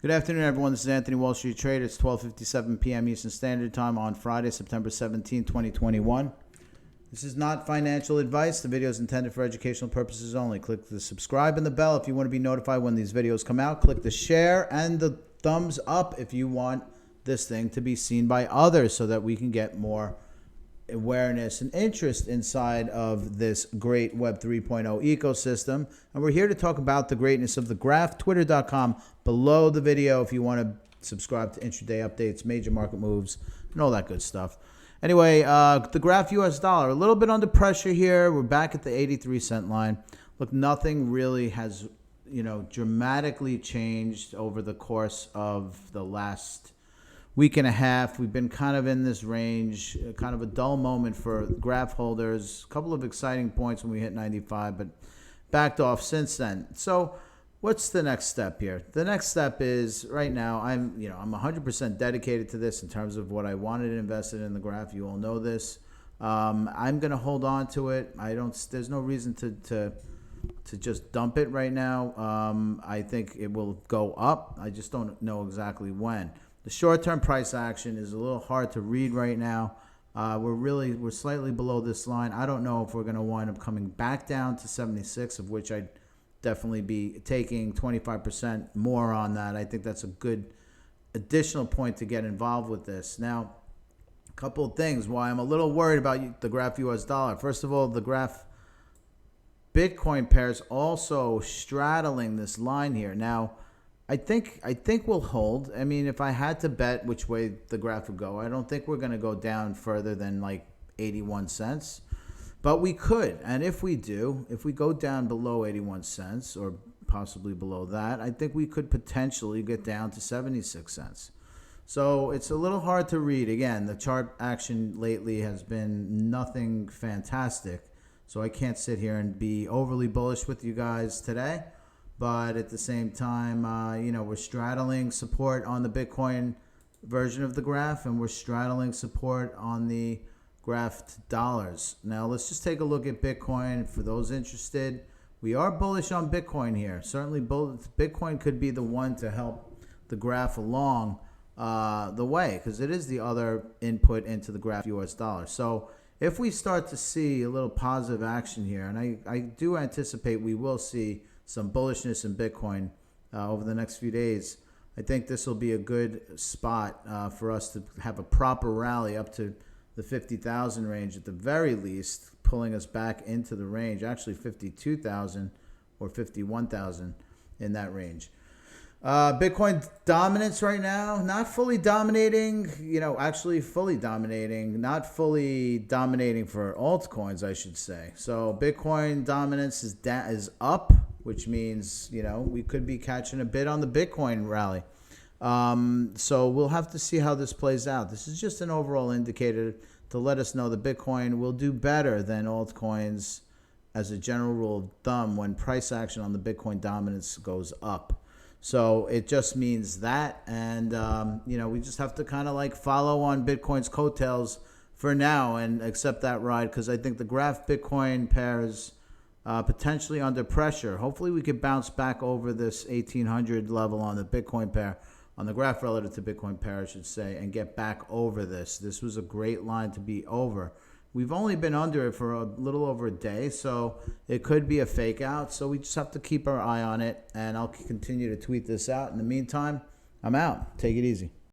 Good afternoon, everyone. This is Anthony, Wall Street Trader. It's 12:57 p.m. Eastern Standard Time on Friday, September 17, 2021. This is not financial advice. The video is intended for educational purposes only. Click the subscribe and the bell if you want to be notified when these videos come out. Click the share and the thumbs up if you want this thing to be seen by others so that we can get more awareness and interest inside of this great Web 3.0 ecosystem. And we're here to talk about the greatness of the graph. Twitter.com below the video if you want to subscribe to intraday updates, major market moves, and all that good stuff. Anyway, the graph US dollar, a little bit under pressure here. We're back at the 83-cent line. Look, nothing really has, dramatically changed over the course of the last week and a half. We've been kind of in this range, kind of a dull moment for graph holders. A couple of exciting points when we hit 95, but backed off since then. So what's the next step here? The next step is right now I'm 100% dedicated to this in terms of what I wanted invested in the graph. You all know this. I'm going to hold on to it. There's no reason to just dump it right now. I think it will go up. I just don't know exactly when. The short-term price action is a little hard to read right now. We're slightly below this line. I don't know if we're going to wind up coming back down to 76, of which I'd definitely be taking 25% more on that. I think that's a good additional point to get involved with this. Now, a couple of things why I'm a little worried about the graph US dollar. First of all, the graph Bitcoin pair is also straddling this line here. Now, I think we'll hold. I mean, if I had to bet which way the graph would go, I don't think we're going to go down further than like 81 cents. But we could. And if we do, if we go down below 81 cents or possibly below that, I think we could potentially get down to 76 cents. So it's a little hard to read. Again, the chart action lately has been nothing fantastic. So I can't sit here and be overly bullish with you guys today. But at the same time, we're straddling support on the Bitcoin version of the graph, and we're straddling support on the graphed dollars. Now, let's just take a look at Bitcoin. For those interested, we are bullish on Bitcoin here. Certainly, Bitcoin could be the one to help the graph along the way, because it is the other input into the graph US dollar. So if we start to see a little positive action here, and I do anticipate we will see some bullishness in Bitcoin over the next few days, I think this will be a good spot for us to have a proper rally up to the 50,000 range at the very least, pulling us back into the range, actually 52,000 or 51,000 in that range. Bitcoin dominance right now, not fully dominating, actually fully dominating, not fully dominating for altcoins, I should say. So Bitcoin dominance is up, which means, we could be catching a bit on the Bitcoin rally. So we'll have to see how this plays out. This is just an overall indicator to let us know that Bitcoin will do better than altcoins as a general rule of thumb when price action on the Bitcoin dominance goes up. So it just means that, and we just have to kind of follow on Bitcoin's coattails for now and accept that ride, because I think the graph Bitcoin pair is potentially under pressure. Hopefully we could bounce back over this 1800 level on the Bitcoin pair, on the graph relative to Bitcoin pair, I should say, and get back over this. This was a great line to be over. We've only been under it for a little over a day, so it could be a fake out. So we just have to keep our eye on it, and I'll continue to tweet this out. In the meantime, I'm out. Take it easy.